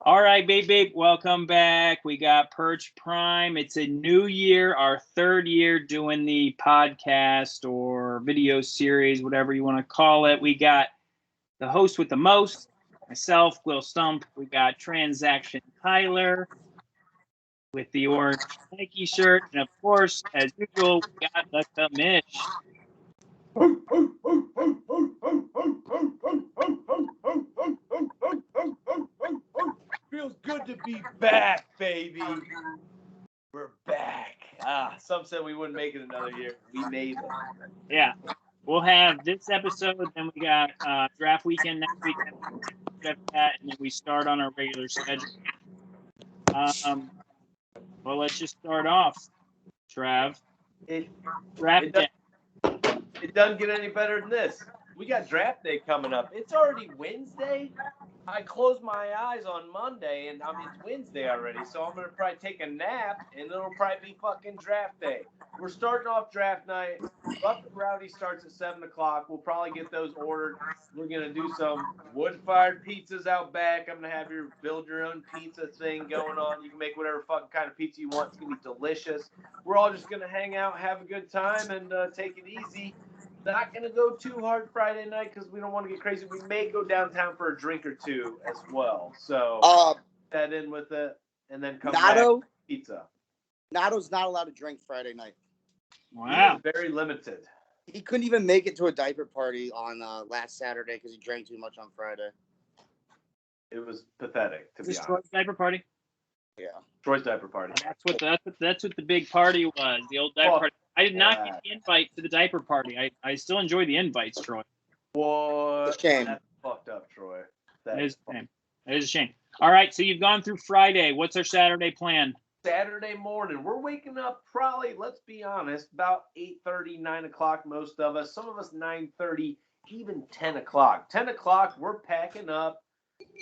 All right, babe, welcome back. We got Perch Prime. It's a new year, our third year doing the podcast or video series, whatever you want to call it. We got the host with the most, myself, Will Stump. We got Transaction Tyler with the orange Nike shirt. And, of course, as usual, we got the commish. Feels good to be back, baby. We're back. Some said we wouldn't make it another year. We made it. Yeah. We'll have this episode, then we got draft weekend next week after that, and then we start on our regular schedule. Well, let's just start off, Trav. Draft day. It doesn't get any better than this. We got draft day coming up. It's already Wednesday. I closed my eyes on Monday, and it's Wednesday already, so I'm going to probably take a nap, and it'll probably be fucking draft day. We're starting off draft night. Rough and Rowdy starts at 7 o'clock. We'll probably get those ordered. We're going to do some wood-fired pizzas out back. I'm going to have your build-your-own pizza thing going on. You can make whatever fucking kind of pizza you want. It's going to be delicious. We're all just going to hang out, have a good time, and take it easy. Not going to go too hard Friday night because we don't want to get crazy. We may go downtown for a drink or two as well. So that in with it and then come back to pizza. Nato's not allowed to drink Friday night. Wow. He is very limited. He couldn't even make it to a diaper party on last Saturday because he drank too much on Friday. It was pathetic, to be honest. Troy's diaper party? Yeah. Troy's diaper party. That's what the big party was, the old diaper party. I did not get the invite to the diaper party. I still enjoy the invites, Troy. What? It's a shame. That's fucked up, Troy. It is a shame. It is a shame. All right, so you've gone through Friday. What's our Saturday plan? Saturday morning. We're waking up probably, let's be honest, about 8:30, 9 o'clock, most of us. Some of us 9:30, even 10 o'clock. 10 o'clock, we're packing up.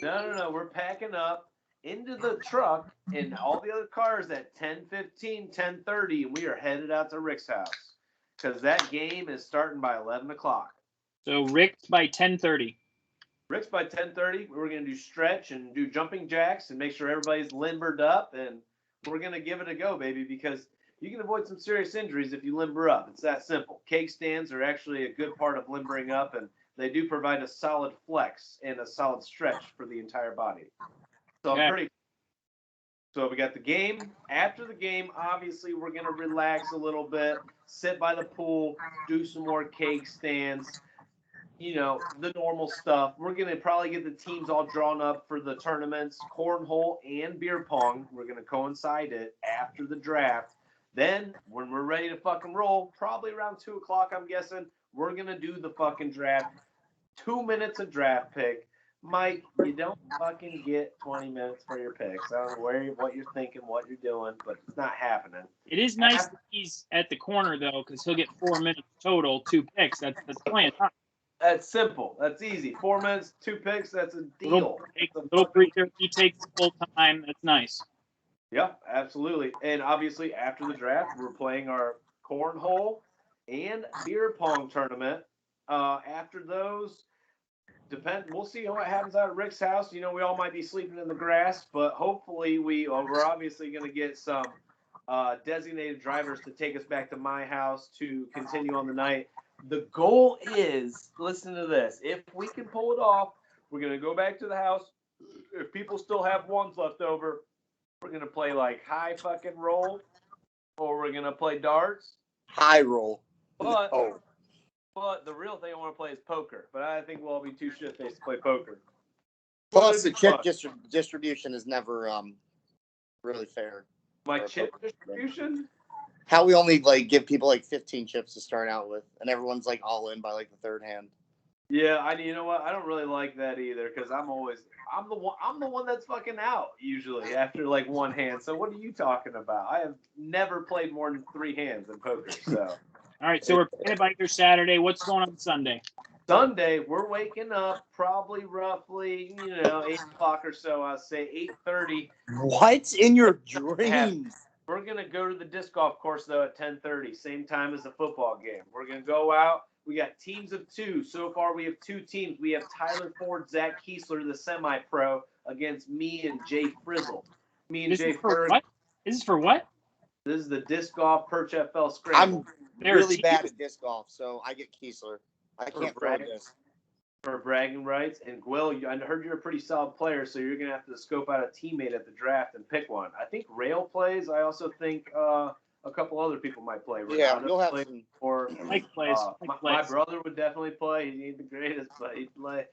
No, we're packing up into the truck and all the other cars at 10:15, 10:30, and we are headed out to Rick's house because that game is starting by 11 o'clock. So Rick's by 10:30. Rick's by 10:30. We're going to do stretch and do jumping jacks and make sure everybody's limbered up, and we're going to give it a go, baby, because you can avoid some serious injuries if you limber up. It's that simple. Cake stands are actually a good part of limbering up, and they do provide a solid flex and a solid stretch for the entire body. So So we got the game. After the game, obviously, we're going to relax a little bit, sit by the pool, do some more cake stands, the normal stuff. We're going to probably get the teams all drawn up for the tournaments, cornhole and beer pong. We're going to coincide it after the draft. Then, when we're ready to fucking roll, probably around 2 o'clock, I'm guessing, we're going to do the fucking draft. 2 minutes of draft pick. Mike, you don't fucking get 20 minutes for your picks. I don't know what you're thinking, what you're doing, but it's not happening. It is nice that he's at the corner, though, because he'll get 4 minutes total, 2 picks. That's playing. That's simple. That's easy. 4 minutes, 2 picks, that's a deal. Little breather. He takes full time. That's nice. Yep, absolutely. And obviously, after the draft, we're playing our cornhole and beer pong tournament. After those, we'll see what happens out at Rick's house. We all might be sleeping in the grass, but hopefully we're obviously going to get some designated drivers to take us back to my house to continue on the night. The goal is, listen to this, if we can pull it off, we're going to go back to the house. If people still have ones left over, we're going to play like high fucking roll, or we're going to play darts. High roll. But the real thing I want to play is poker. But I think we'll all be too shit-faced to play poker. Plus, the chip distribution is never really fair. My chip distribution? How we only give people 15 chips to start out with, and everyone's all in by the third hand. Yeah, you know what? I don't really like that either because I'm the one that's fucking out usually after one hand. So what are you talking about? I have never played more than 3 hands in poker. So. All right, so we're playing by your Saturday. What's going on Sunday? Sunday, we're waking up probably roughly 8 o'clock or so. I'll say 8:30. What's in your dreams? We're going to go to the disc golf course, though, at 10:30, same time as the football game. We're going to go out. We got teams of 2. So far, we have 2 teams. We have Tyler Ford, Zach Kiesler, the semi-pro, against me and Jay Frizzle. Me and This Jay is for Ferg. what? This is for what? This is the disc golf Perch FL Scramble. I'm really bad at disc golf, so I get Kiesler. I can't throw this. For bragging rights. And Gwill, I heard you're a pretty solid player, so you're going to have to scope out a teammate at the draft and pick one. I think Rail plays. I also think a couple other people might play. Yeah, you'll have some. Or Mike plays. My brother would definitely play. He ain't the greatest, but he'd play.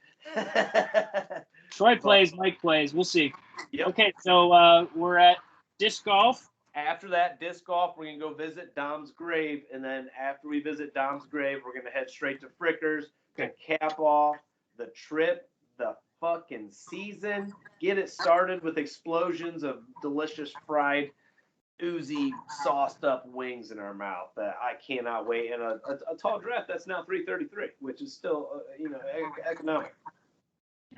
Troy plays. Mike plays. We'll see. Yep. Okay, so we're at disc golf. After that, disc golf, we're going to go visit Dom's grave. And then after we visit Dom's grave, we're going to head straight to Frickers to cap off the trip, the fucking season. Get it started with explosions of delicious fried, oozy, sauced up wings in our mouth that I cannot wait. And a tall draft that's now $333, which is still, economic.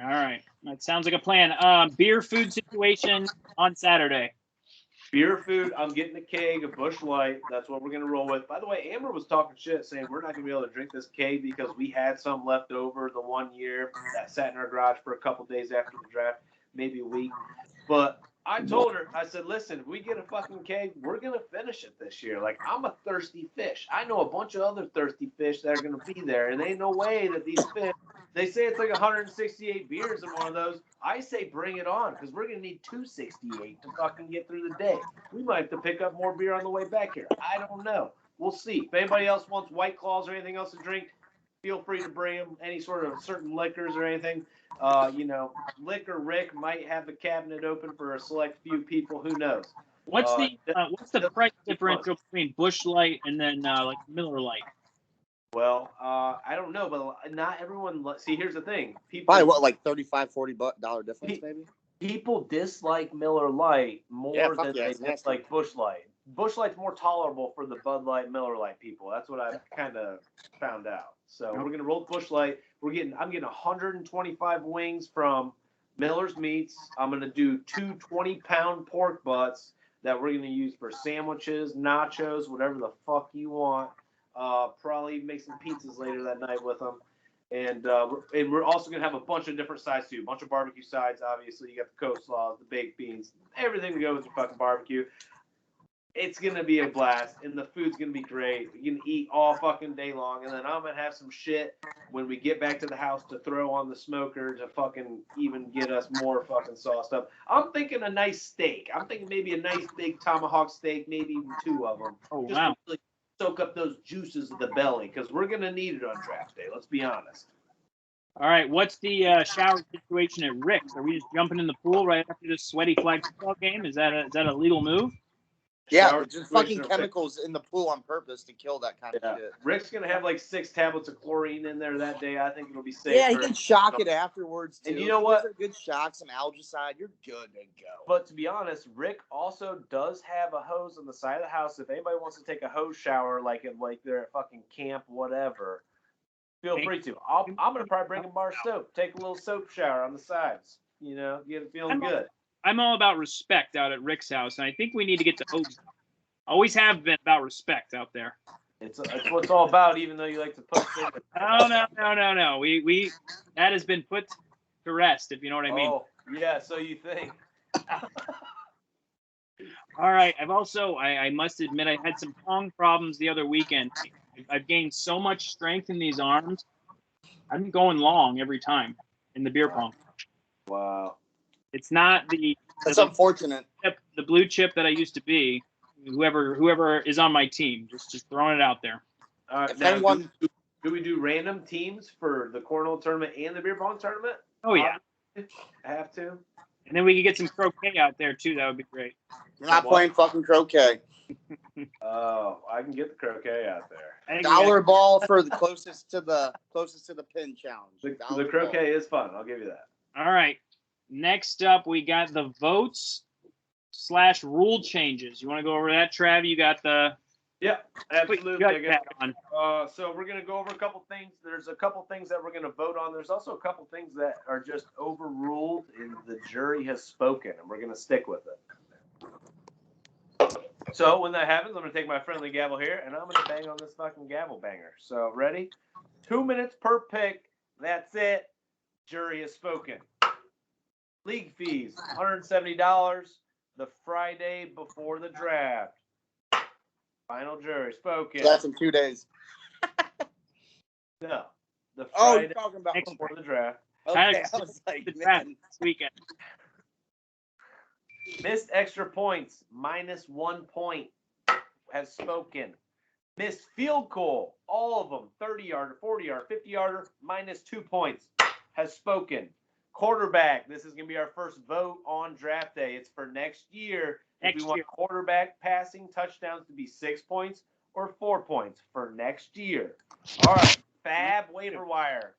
All right. That sounds like a plan. Beer food situation on Saturday. Beer food, I'm getting a keg of Busch Light. That's what we're going to roll with. By the way, Amber was talking shit saying we're not going to be able to drink this keg because we had some left over the one year that sat in our garage for a couple days after the draft, maybe a week. But I told her, I said, listen, if we get a fucking keg, we're going to finish it this year. Like, I'm a thirsty fish. I know a bunch of other thirsty fish that are going to be there, and there ain't no way that these fish, they say it's like 168 beers in one of those. I say bring it on, because we're going to need 268 to fucking get through the day. We might have to pick up more beer on the way back here. I don't know. We'll see. If anybody else wants White Claws or anything else to drink, feel free to bring them, any sort of certain liquors or anything. Liquor Rick might have the cabinet open for a select few people. Who knows? What's the price differential between Busch Light and then like Miller Light? Well, I don't know, but not everyone. See, here's the thing. People Probably what, like $35-$40 difference, maybe. People dislike Miller Light more than they dislike Busch Light. Busch Light's more tolerable for the Bud Light, Miller Light people. That's what I've kind of found out. So we're gonna roll Busch Light. I'm getting 125 wings from Miller's Meats. I'm gonna do 2 20-pound pork butts that we're gonna use for sandwiches, nachos, whatever the fuck you want. Probably make some pizzas later that night with them. And we're also going to have a bunch of different sides too. A bunch of barbecue sides, obviously. You got the coleslaws, the baked beans, everything to go with your fucking barbecue. It's going to be a blast, and the food's going to be great. You can eat all fucking day long, and then I'm going to have some shit when we get back to the house to throw on the smoker to fucking even get us more fucking sauced up. I'm thinking a nice steak. I'm thinking maybe a nice big tomahawk steak, maybe even 2 of them. Oh, just wow. to really soak up those juices of the belly, because we're going to need it on draft day. Let's be honest. All right. What's the shower situation at Rick's? Are we just jumping in the pool right after this sweaty flag football game? Is that a legal move? Yeah, just fucking chemicals in the pool on purpose to kill that kind of shit. Rick's going to have like 6 tablets of chlorine in there that day. I think it'll be safe. Yeah, he can shock it afterwards, too. And you know what? A good shock, some algicide, you're good to go. But to be honest, Rick also does have a hose on the side of the house. If anybody wants to take a hose shower, like they're at fucking camp, whatever, feel free to. I'm going to probably bring a bar of soap. Take a little soap shower on the sides. Get it feeling good. I'm all about respect out at Rick's house, and I think we need to get to hose. Always have been about respect out there. It's what it's all about, even though you like to put things. No. We that has been put to rest, if you know what I mean. Oh, yeah, so you think. All right. I must admit, I had some tongue problems the other weekend. I've gained so much strength in these arms. I'm going long every time in the beer pong. Wow. It's not That's unfortunate. The blue chip that I used to be. Whoever is on my team, just throwing it out there. Now, do we do random teams for the cornhole tournament and the beer pong tournament? Oh yeah, I have to. And then we could get some croquet out there too. That would be great. You're not playing fucking croquet. Oh, I can get the croquet out there. Dollar ball for the closest to the pin challenge. The croquet is fun. I'll give you that. All right. Next up, we got the votes/rule changes. You want to go over that, Trav? You got the. Yeah, absolutely. So we're going to go over a couple things. There's a couple things that we're going to vote on. There's also a couple things that are just overruled and the jury has spoken, and we're going to stick with it. So when that happens, I'm going to take my friendly gavel here, and I'm going to bang on this fucking gavel banger. So ready? 2 minutes per pick. That's it. Jury has spoken. League fees, $170 the Friday before the draft. Final jury spoken. So that's in 2 days. No. The Oh, Friday you're talking about before the draft. Okay, I was like, the draft man. this weekend. Missed extra points, -1 point, has spoken. Missed field goal, all of them, 30-yarder, 40-yarder, 50-yarder, -2 points, has spoken. Quarterback, this is going to be our first vote on draft day. It's for next year. If we want quarterback passing touchdowns to be 6 points or 4 points for next year. All right, Fab waiver wire.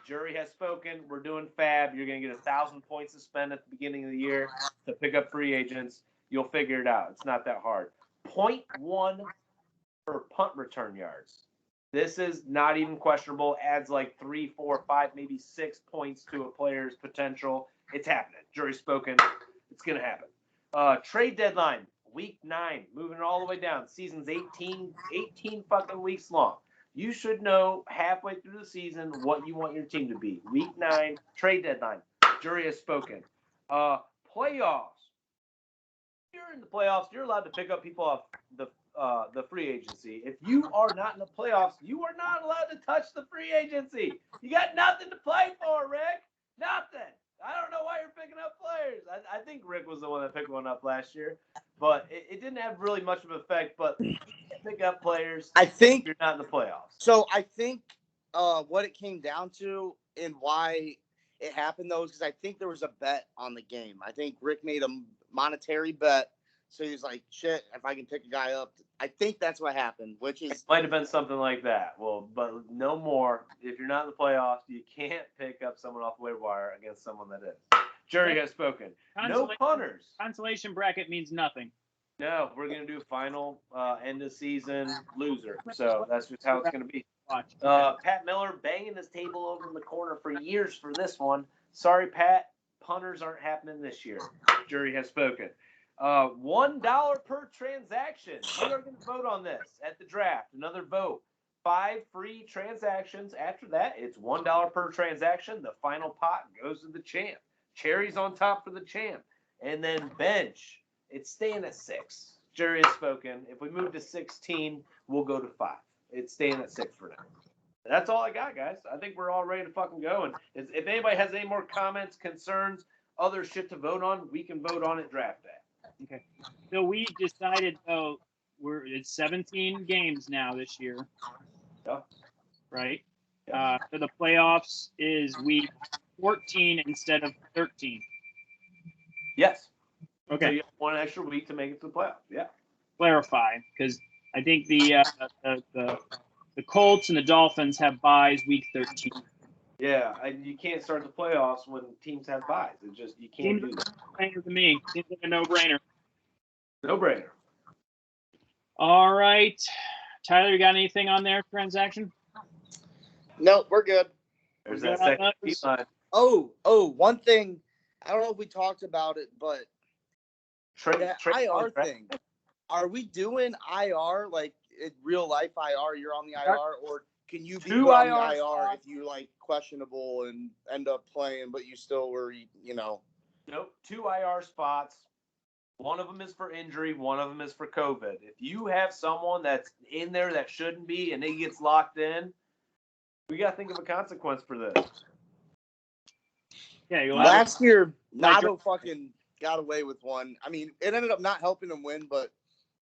Jury has spoken. We're doing Fab. You're going to get 1,000 points to spend at the beginning of the year to pick up free agents. You'll figure it out. It's not that hard. 0.1 per punt return yards. This is not even questionable. Adds like 3, 4, 5, maybe 6 points to a player's potential. It's happening. Jury spoken. It's going to happen. Trade deadline, week 9. Moving all the way down. Season's 18 fucking weeks long. You should know halfway through the season what you want your team to be. Week 9, trade deadline. Jury has spoken. Playoffs. If you're in the playoffs, you're allowed to pick up people off the free agency. If you are not in the playoffs, you are not allowed to touch the free agency. You got nothing to play for, Rick. Nothing. I don't know why you're picking up players. I think Rick was the one that picked one up last year, but it didn't have really much of an effect. But you can't pick up players. I think if you're not in the playoffs. So I think what it came down to and why it happened, though, is because I think there was a bet on the game. I think Rick made a monetary bet. So he was like, shit, if I can pick a guy up. I think that's what happened, which is. It might have been something like that. Well, but no more. If you're not in the playoffs, you can't pick up someone off the waiver wire against someone that is. Jury has spoken. No punters. Consolation bracket means nothing. No, we're going to do final end of season loser. So that's just how it's going to be. Pat Miller banging his table over in the corner for years for this one. Sorry, Pat. Punters aren't happening this year. Jury has spoken. $1 per transaction. We are going to vote on this at the draft. Another vote. 5 free transactions. After that, it's $1 per transaction. The final pot goes to the champ. Cherries on top for the champ. And then bench. It's staying at 6. Jury has spoken. If we move to 16, we'll go to 5. It's staying at 6 for now. That's all I got, guys. I think we're all ready to fucking go. And if anybody has any more comments, concerns, other shit to vote on, we can vote on it draft day. Okay. So we decided, it's 17 games now this year. Yeah. Right? Yeah. So the playoffs is week 14 instead of 13. Yes. Okay. So you have 1 extra week to make it to the playoffs. Yeah. Clarify, because I think the Colts and the Dolphins have byes week 13. Yeah, you can't start the playoffs when teams have byes. It just you can't do that. No-brainer to me. Seems like a no-brainer. No-brainer. All right, Tyler, you got anything on there? Transaction? No, we're good. There's We're that good on second those? line. Oh, one thing. I don't know if we talked about it, but that IR thing. Are we doing IR like in real life IR? You're on the IR, or can you be Two on the IR IR spots. if you like questionable and end up playing, but you still were, Nope, 2 IR spots. One of them is for injury. One of them is for COVID. If you have someone that's in there that shouldn't be and it gets locked in, we got to think of a consequence for this. Yeah, you'll Last year, Nato fucking got away with one. I mean, it ended up not helping him win, but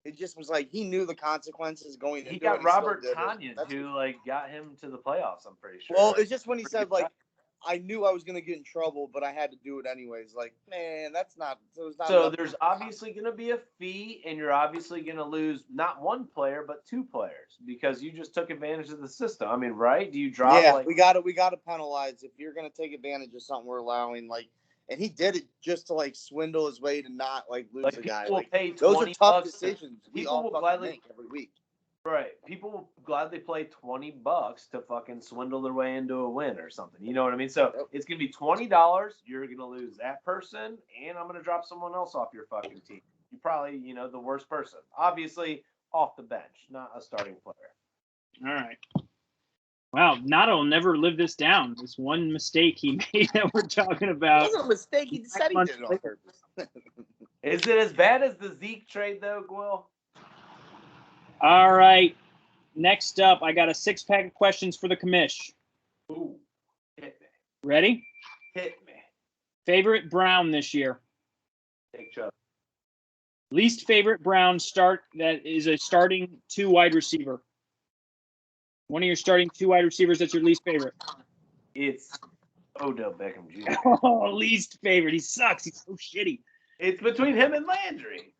it just was like he knew the consequences going into it. He got Robert Tonyan, who got him to the playoffs, I'm pretty sure. Well, it's just when he said, like, I knew I was going to get in trouble, but I had to do it anyways. Like, man, that's not. So there's obviously going to be a fee, and you're obviously going to lose not 1 player, but 2 players because you just took advantage of the system. I mean, right? Do you drop? Yeah, we got to penalize if you're going to take advantage of something we're allowing. Like, and he did it just to like swindle his way to not like lose a guy. Like, those are tough decisions. We all fucking make every week. Right. People will gladly play $20 to fucking swindle their way into a win or something. You know what I mean? So it's going to be $20. You're going to lose that person, and I'm going to drop someone else off your fucking team. you're probably, the worst person. Obviously, off the bench, not a starting player. All right. Wow, Nato will never live this down. This one mistake he made that we're talking about. It wasn't a mistake. He said he did it on purpose. Is it as bad as the Zeke trade, though, Gwill? All right. Next up, I got a 6-pack of questions for the commish. Ooh, hit me. Ready? Hit me. Favorite Brown this year? Nick Chubb. Least favorite Brown that is a starting 2 wide receiver. One of your starting 2 wide receivers that's your least favorite. It's Odell Beckham Jr. Oh, least favorite. He sucks. He's so shitty. It's between him and Landry.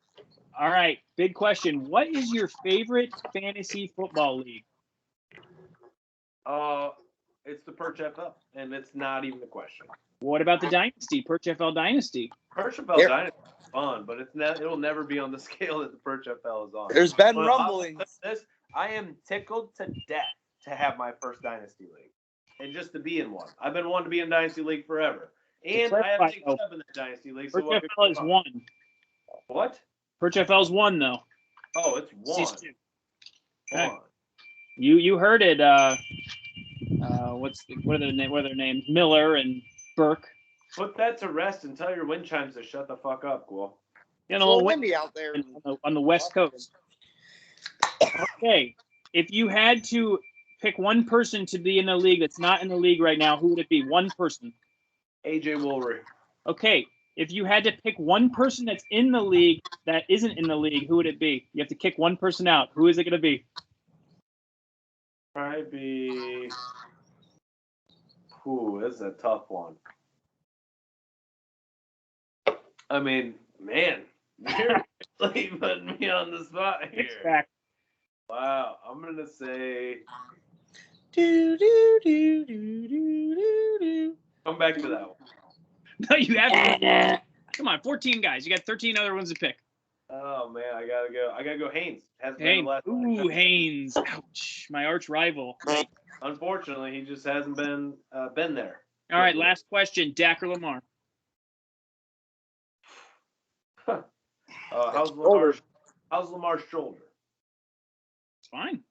All right. Big question. What is your favorite fantasy football league? It's the Perch FL, and it's not even a question. What about the Dynasty, Perch FL Dynasty? Perch FL Dynasty is fun, but it'll never be on the scale that the Perch FL is on. There's been rumblings. I am tickled to death to have my first Dynasty League, and just to be in one. I've been wanting to be in Dynasty League forever, and I have Nick Chubb in the Dynasty League. So Perch FL is 1. What? Perch FL is 1 though. Oh, it's 1. Okay. You heard it. What are their names? Miller and Burke. Put that to rest and tell your wind chimes to shut the fuck up, Ghoul. You know, windy out there on the West Coast. Okay, if you had to pick one person to be in the league that's not in the league right now, who would it be? One person. AJ Woolry. Okay, if you had to pick one person that's in the league that isn't in the league, who would it be? You have to kick one person out. Who is it going to be? Probably be. Ooh, this is a tough one. I mean, man, you're really putting me on the spot here. Wow, I'm gonna say. Come back to that one. No, you haven't. Come on, 14 guys. You got 13 other ones to pick. Oh man, I gotta go Haynes. Haynes. Ouch, my arch rival. Unfortunately, he just hasn't been there. All right, last question. Dak or Lamar? How's Lamar's shoulder? It's fine.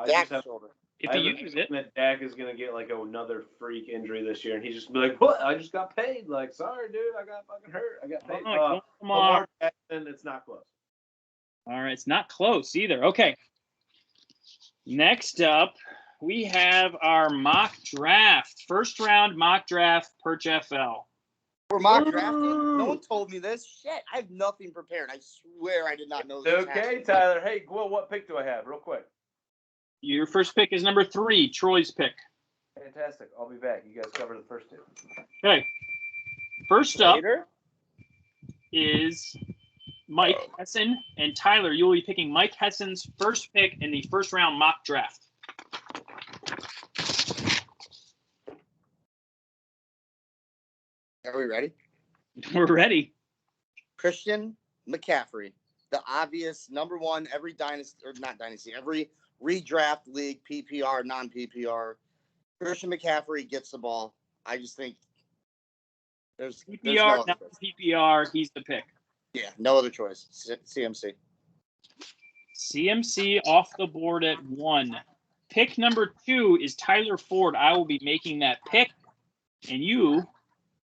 Dak's shoulder. If he uses it. That Dak is gonna get like another freak injury this year, and he's just be like, "What? I just got paid. Like, sorry, dude, I got fucking hurt. I got paid." Lamar Jackson, it's not close. All right, it's not close either. Okay. Next up, we have our mock draft. First round mock draft, Perch FL. We're mock drafting? No one told me this. Shit, I have nothing prepared. I swear I did not know this. Okay, Tyler. Hey, Will, what pick do I have? Real quick. Your first pick is number 3, Troy's pick. Fantastic. I'll be back. You guys cover the first 2. Okay. First up is Mike Hessen. And Tyler, you will be picking Mike Hessen's first pick in the first round mock draft. Are we ready? We're ready. Christian McCaffrey, the obvious number 1 every dynasty, or not dynasty, every redraft league, PPR, non-PPR. Christian McCaffrey gets the ball. I just think there's PPR, not PPR, he's the pick. Yeah, no other choice. CMC. CMC off the board at 1. Pick number 2 is Tyler Ford. I will be making that pick, and you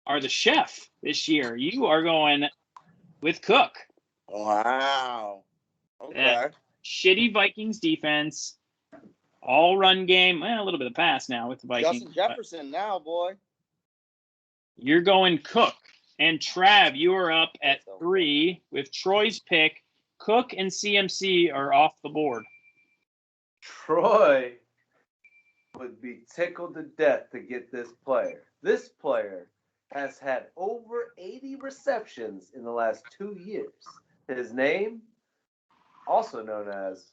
are the chef this year. You are going with Cook. Wow. Okay. That shitty Vikings defense, all run game. Well, a little bit of pass now with the Vikings. Justin Jefferson now, boy. You're going Cook. And Trav, you are up at 3 with Troy's pick. Cook and CMC are off the board. Troy would be tickled to death to get this player. This player has had over 80 receptions in the last 2 years. His name, also known as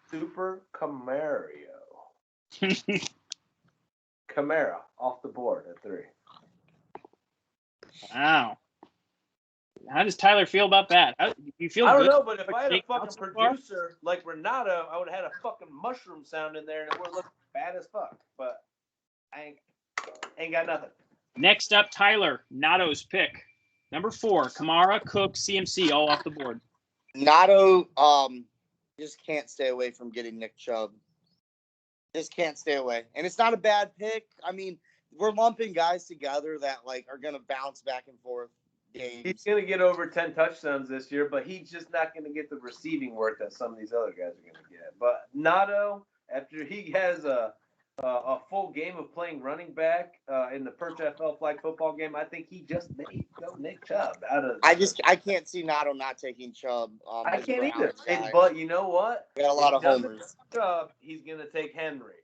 Super Camario. Camara off the board at 3. Wow. How does Tyler feel about that? You feel I don't good? know, but if I had a fucking so far? producer like Renato, I would have had a fucking mushroom sound in there and it would look bad as fuck. But I ain't got nothing. Next up, Tyler, Nato's pick. Number 4, Kamara, Cook, CMC, all off the board. Nato just can't stay away from getting Nick Chubb. Just can't stay away. And it's not a bad pick. I mean, we're lumping guys together that like are gonna bounce back and forth games. He's going to get over 10 touchdowns this year, but he's just not going to get the receiving work that some of these other guys are going to get. But Nato, after he has a full game of playing running back in the Perch FL flag football game, I think he just may go Nick Chubb out of. I can't see Nato not taking Chubb. I can't either. Guy. But you know what? We got a lot of homers. Chubb, he's going to take Henry.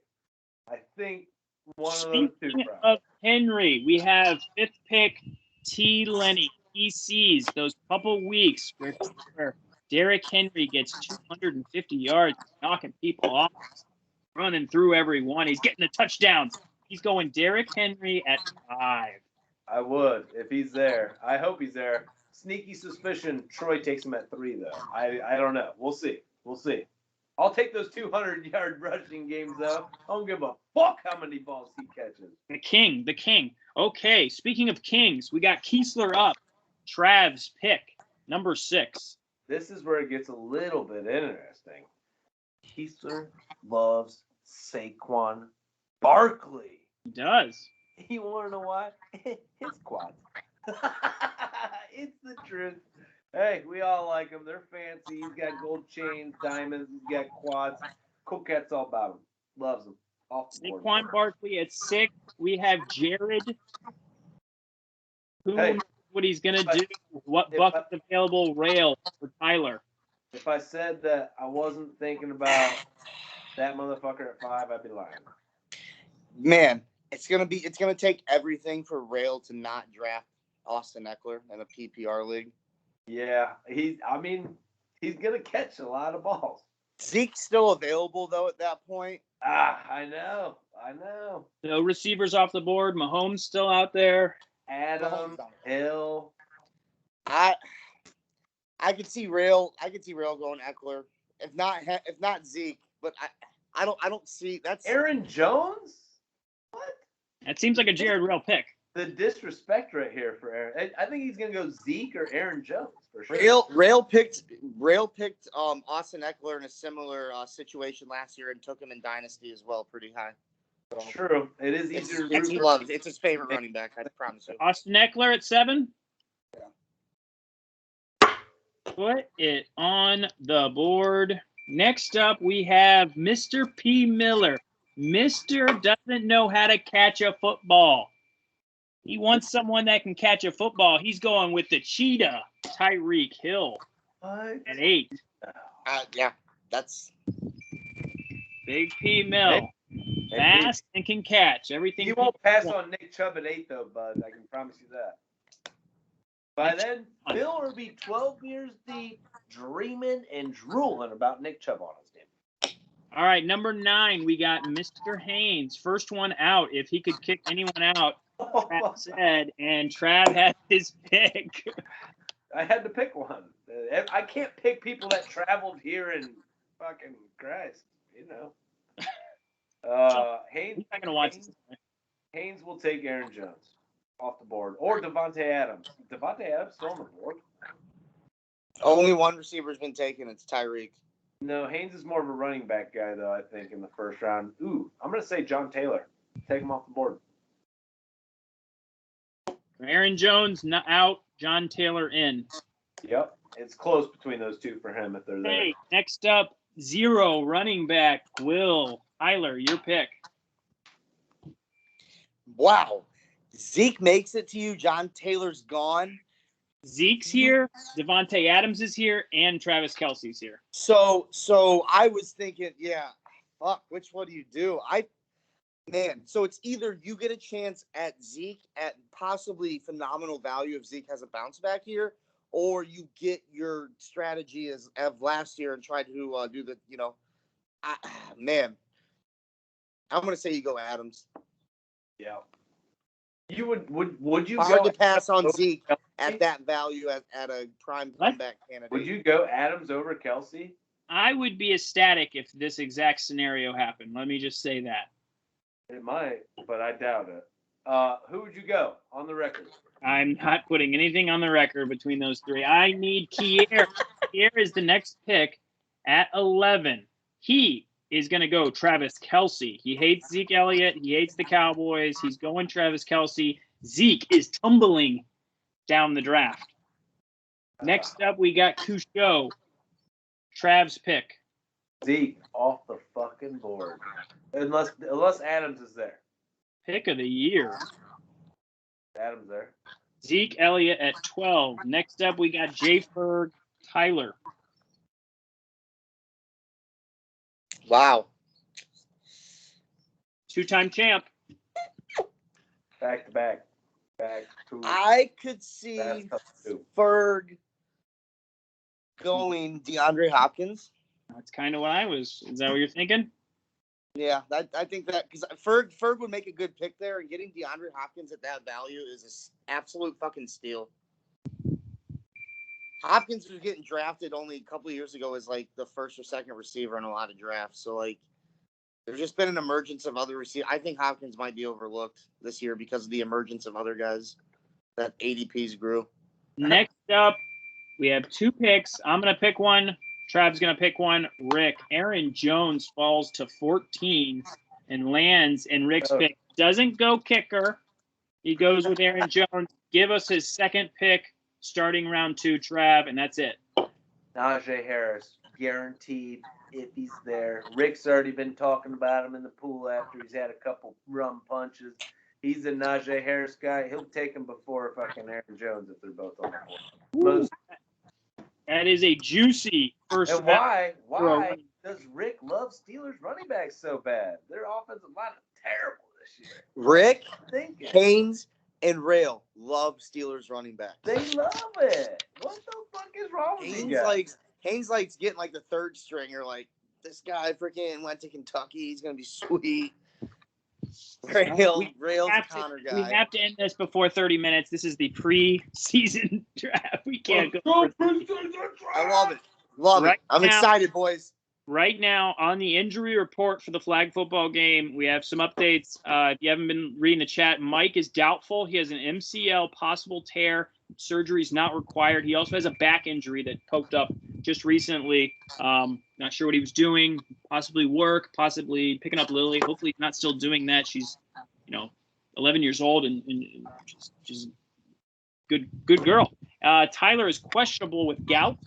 I think one of those two. Speaking of Henry, we have 5th pick T. Lenny. He sees those couple weeks where Derrick Henry gets 250 yards, knocking people off, running through everyone. He's getting the touchdowns. He's going Derrick Henry at 5. I would if he's there. I hope he's there. Sneaky suspicion Troy takes him at 3, though. I don't know. We'll see. I'll take those 200-yard rushing games, though. I don't give a fuck how many balls he catches. The king. Okay, speaking of kings, we got Kiesler up. Trav's pick, number 6. This is where it gets a little bit interesting. Kiesler loves Saquon Barkley. He does. You want to know why? His quads. It's the truth. Hey, we all like him. They're fancy. He's got gold chains, diamonds. He's got quads. Cool cat's all about him. Loves him. Off the board. Saquon Barkley at 6. We have Jared. Who knows what he's going to do? What bucket's available? Rail for Tyler. If I said that I wasn't thinking about that motherfucker at 5, I'd be lying. Man, it's gonna take everything for Rail to not draft Austin Eckler in a PPR league. Yeah, he's gonna catch a lot of balls. Zeke's still available though at that point. I know. No receivers off the board. Mahomes still out there. Adam Hill. I could see Rail going Eckler. If not Zeke, but I don't see that's Aaron Jones. What? That seems like a Jared Rail pick. The disrespect right here for Aaron. I think he's gonna go Zeke or Aaron Jones for sure. Rail picked Austin Eckler in a similar situation last year and took him in Dynasty as well, pretty high. So, true. It is easier to he loves. It's his favorite running back. I promise you. Austin Eckler at 7. Yeah. Put it on the board. Next up, we have Mr. P. Miller. Mr. doesn't know how to catch a football. He wants someone that can catch a football. He's going with the cheetah, Tyreek Hill, at 8. Yeah, that's Big P. Mill. Fast and can catch everything. He won't pass on Nick Chubb at 8, though, bud. I can promise you that. By then, Bill will be 12 years deep, dreaming and drooling about Nick Chubb on his team. All right, number 9, we got Mr. Haynes. First one out. If he could kick anyone out, Trav said, and Trav had his pick. I had to pick one. I can't pick people that traveled here and fucking Christ, you know. Haynes. He's not gonna watch this. Haynes will take Aaron Jones off the board, or Devontae Adams. Devontae Adams still on the board. only one receiver's been taken. It's Tyreek. No, Haynes is more of a running back guy, though, I think, in the first round. Ooh, I'm going to say John Taylor. Take him off the board. Aaron Jones not out, John Taylor in. Yep. It's close between those two for him if they're there. Hey, next up, 0 running back, Will. Tyler, your pick. Wow. Zeke makes it to you. John Taylor's gone. Zeke's here, Devontae Adams is here, and Travis Kelce's here. So I was thinking, yeah, fuck, which one do you do? So it's either you get a chance at Zeke at possibly phenomenal value if Zeke has a bounce back here, or you get your strategy as of last year and try to do the, I'm going to say you go Adams. Yeah. You would you hard go to pass on Zeke at that value at a prime comeback candidate? Would you go Adams over Kelce? I would be ecstatic if this exact scenario happened. Let me just say that. It might, but I doubt it. Who would you go on the record? I'm not putting anything on the record between those three. I need Kier. here is the next pick at 11. He is going to go Travis Kelce. He hates Zeke Elliott. He hates the Cowboys. He's going Travis Kelce. Zeke is tumbling down the draft. Next up, we got Couchot. Trav's pick. Zeke off the fucking board. Unless Adams is there. Pick of the year. Adams there. Zeke Elliott at 12. Next up, we got J. Ferg Tyler. Wow. Two-time champ. Back to back. Back to I could see Ferg going DeAndre Hopkins. That's kind of what I was. Is that what you're thinking? Yeah, I think that because Ferg would make a good pick there, and getting DeAndre Hopkins at that value is an absolute fucking steal. Hopkins was getting drafted only a couple of years ago as like the first or second receiver in a lot of drafts. So like, there's just been an emergence of other receivers. I think Hopkins might be overlooked this year because of the emergence of other guys that ADPs grew. Next up, we have two picks. I'm going to pick one. Trav's going to pick one. Rick. Aaron Jones falls to 14 and lands in Rick's pick. Doesn't go kicker. He goes with Aaron Jones. Give us his second pick starting round 2, Trav, and that's it. Najee Harris, guaranteed if he's there. Rick's already been talking about him in the pool after he's had a couple rum punches. He's a Najee Harris guy. He'll take him before fucking Aaron Jones if they're both on the board. That is a juicy first. And why does Rick love Steelers running backs so bad? Their offensive line is terrible this year. Rick, Haynes, and Rail love Steelers running backs. They love it. What the fuck is wrong with these guys? Haynes likes getting like the third stringer. Like, this guy freaking went to Kentucky. He's gonna be sweet. Rail's a Connor guy. We have to end this before 30 minutes. This is the pre-season draft. We can't go. I love it. Love it. I'm excited, boys. Right now, on the injury report for the flag football game, we have some updates. If you haven't been reading the chat, Mike is doubtful. He has an MCL possible tear. Surgery is not required. He also has a back injury that poked up just recently. Not sure what he was doing. Possibly work. Possibly picking up Lily. Hopefully not still doing that. She's, 11 years old and she's good girl. Tyler is questionable with gout.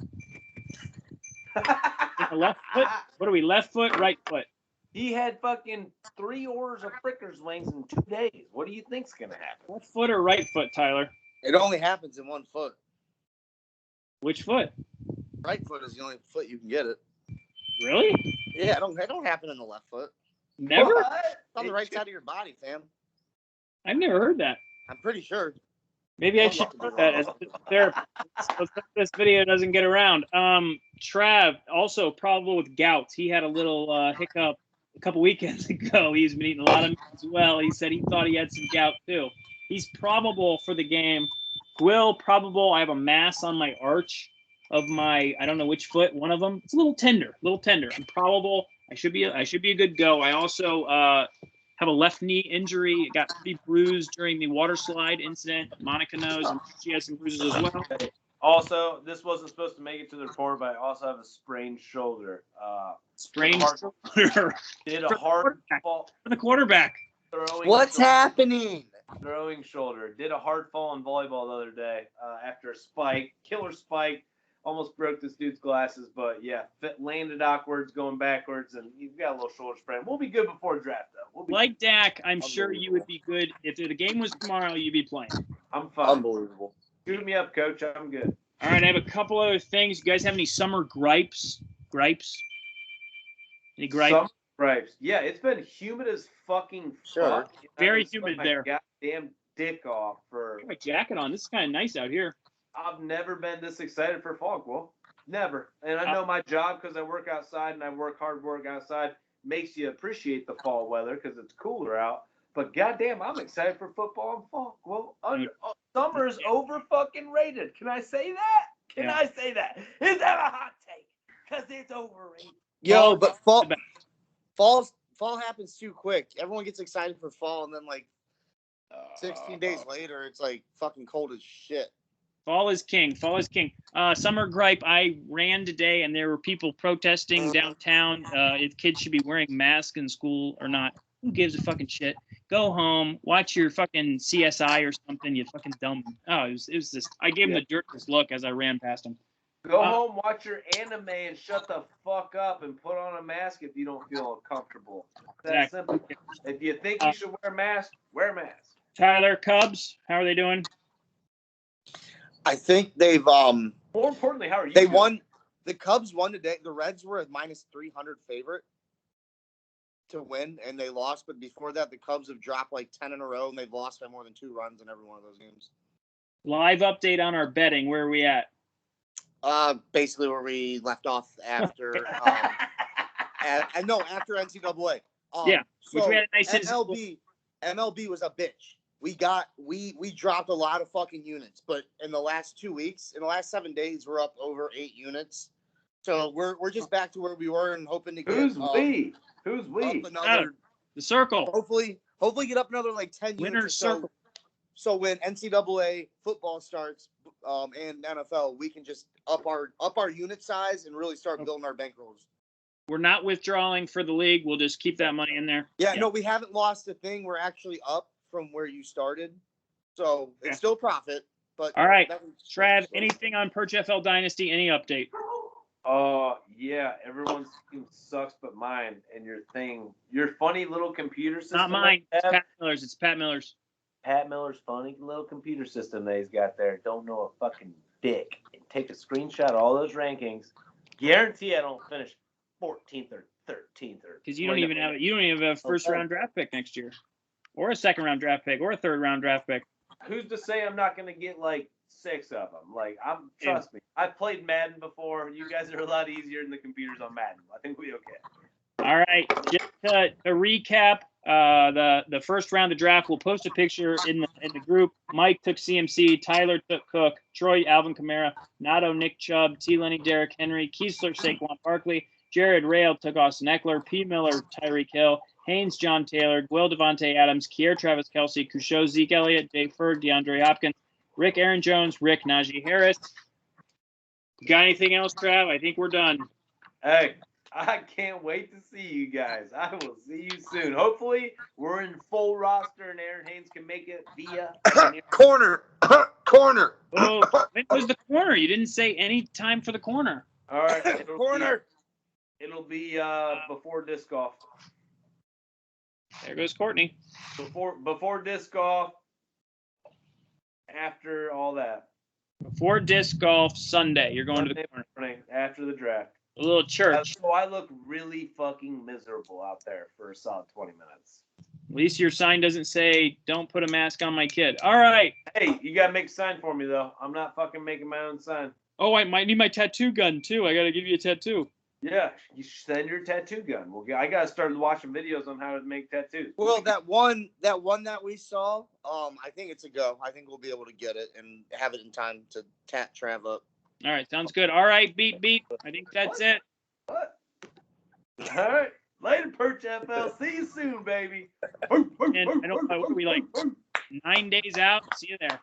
Left foot. What are we? Left foot, right foot. He had fucking 3 orders of Frickers wings in 2 days. What do you think's gonna happen? Left foot or right foot, Tyler? It only happens in one foot. Which foot? Right foot is the only foot you can get it. Really? Yeah, it don't happen in the left foot. Never? What? It's on the right side of your body, fam. I've never heard that. I'm pretty sure. Maybe I should put that as a therapy. So this video doesn't get around. Trav, also probable with gout. He had a little hiccup a couple weekends ago. He's been eating a lot of meat as well. He said he thought he had some gout too. He's probable for the game. Will, probable. I have a mass on my arch of my, I don't know which foot, one of them. It's a little tender. I'm probable. I should be a good go. I also have a left knee injury. It got pretty bruised during the water slide incident. Monica knows. I'm sure she has some bruises as well. Also, this wasn't supposed to make it to the report, but I also have a sprained shoulder. Sprained shoulder. Did a hard fall. For the quarterback. What's happening? Throwing shoulder. Did a hard fall in volleyball the other day after a spike. Killer spike. Almost broke this dude's glasses, but yeah, landed awkward, going backwards, and you've got a little shoulder sprain. We'll be good before draft, though. Like Dak, I'm sure you would be good. If the game was tomorrow, you'd be playing. I'm fine. Unbelievable. Shoot me up, coach. I'm good. All right, I have a couple other things. You guys have any summer gripes? Any gripes? Summer gripes. Yeah, it's been humid as fucking fuck. Very humid there. Goddamn dick off for. I have my jacket on. This is kind of nice out here. I've never been this excited for fall, Will. Never. And I know my job, because I work outside and I work hard work outside, makes you appreciate the fall weather because it's cooler out. But goddamn, I'm excited for football and fall. Well, summer is over fucking rated. Can I say that? Can I say that? Is that a hot take? Because it's overrated. Yo, but fall happens too quick. Everyone gets excited for fall, and then like 16 days later, it's like fucking cold as shit. Fall is king. Fall is king. Summer gripe. I ran today, and there were people protesting downtown. If kids should be wearing masks in school or not. Who gives a fucking shit? Go home, watch your fucking CSI or something. You fucking dumb. Oh, it was just. I gave him the dirtiest look as I ran past him. Go home, watch your anime, and shut the fuck up and put on a mask if you don't feel comfortable. That's Exactly. simple. If you think you should wear a mask, wear a mask. Tyler, Cubs, how are they doing? I think they've More importantly, how are you? they doing? won. The Cubs won today. The Reds were a -300 favorite to win, and they lost. But before that, the Cubs have dropped like 10 in a row, and they've lost by more than 2 runs in every one of those games. Live update on our betting. Where are we at? Basically where we left off after after NCAA. Yeah, so which we had a nice MLB was a bitch. We dropped a lot of fucking units, but in the last 2 weeks, in the last 7 days, we're up over 8 units. So we're just back to where we were and hoping to get Who's we? Who's we? up another the circle. hopefully get up another like 10 Winner's units. circle. So when NCAA football starts and NFL, we can just up our unit size and really start building our bankrolls. We're not withdrawing for the league. We'll just keep that money in there. Yeah, no, we haven't lost a thing. We're actually up from where you started. So it's still profit. But all right, Trav, anything on Perch FL Dynasty? Any update? Yeah, everyone's team sucks but mine and your funny little computer system. Not mine. It's Pat Miller's. It's Pat Miller's. Pat Miller's funny little computer system that he's got there. Don't know a fucking dick. Take a screenshot of all those rankings. Guarantee I don't finish 14th or 13th or. Because you don't even have a first round draft pick next year, or a second round draft pick, or a third round draft pick. Who's to say I'm not going to get like 6 of them? Like trust me. I've played Madden before. You guys are a lot easier than the computers on Madden. I think we okay. All right, just to recap, the first round of draft. We'll post a picture in the group. Mike took CMC, Tyler took Cook, Troy Alvin Kamara, Nato Nick Chubb, T Lenny Derrick Henry, Kiesler Saquon Barkley, Jared Rail took Austin Eckler, P Miller Tyreek Hill, Haynes John Taylor, Will Devontae Adams, Kier Travis Kelce, Couchot Zeke Elliott, Jay Ferg, DeAndre Hopkins, Rick Aaron Jones, Rick Najee Harris. Got anything else, Trav? I think we're done. Hey. I can't wait to see you guys. I will see you soon. Hopefully, we're in full roster and Aaron Haynes can make it via corner. Oh, when was the corner? You didn't say any time for the corner. All right, corner. It'll be before disc golf. There goes Courtney. Before disc golf. After all that. Before disc golf Sunday, you're going to the corner. Morning, after the draft. A little church. So I look really fucking miserable out there for a solid 20 minutes. At least your sign doesn't say, don't put a mask on my kid. All right. Hey, you got to make a sign for me, though. I'm not fucking making my own sign. Oh, I might need my tattoo gun, too. I got to give you a tattoo. Yeah, you send your tattoo gun. Well, I got to start watching videos on how to make tattoos. Well, that one that we saw, I think it's a go. I think we'll be able to get it and have it in time to tat Trav up. All right, sounds good. All right, beep. I think that's it. What? All right. Later, Perch FL. See you soon, baby. And I don't know, what are we like 9 days out? See you there.